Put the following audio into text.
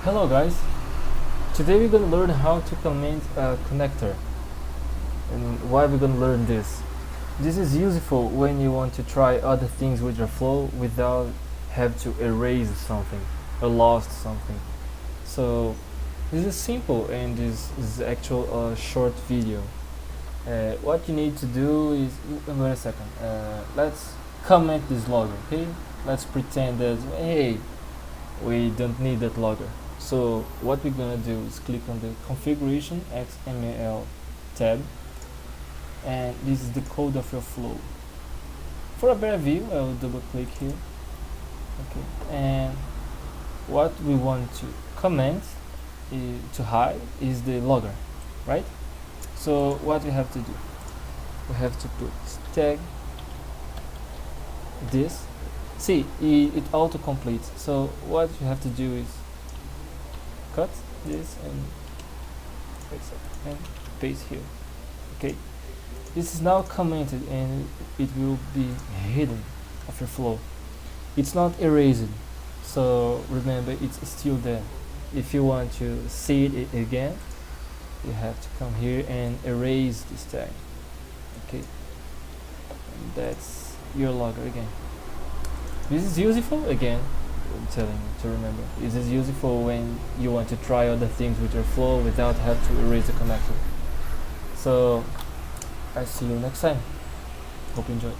Hello guys, today we're gonna learn how to comment a connector. And why we're gonna learn this? This is useful when you want to try other things with your flow without have to erase something or lost something. So this is simple and this is actual short video. What you need to do is, wait a second, let's comment this logger, okay? Let's pretend that, hey, we don't need that logger. So what we're gonna do is click on the configuration XML tab, and this is the code of your flow. For a better view, I will double click here. Okay, and what we want to comment to hide is the logger, right? So what we have to do, we have to put tag this. See, it auto completes. So what you have to do is cut this and paste here. Okay, this is now commented and it will be hidden of your flow. It's not erased, so remember it's still there. If you want to see it again, you have to come here and erase this tag. Okay, and that's your logger again. This is useful again. I'm telling you to remember. This is useful when you want to try other things with your flow without have to erase the connector. So I see you next time. Hope you enjoy.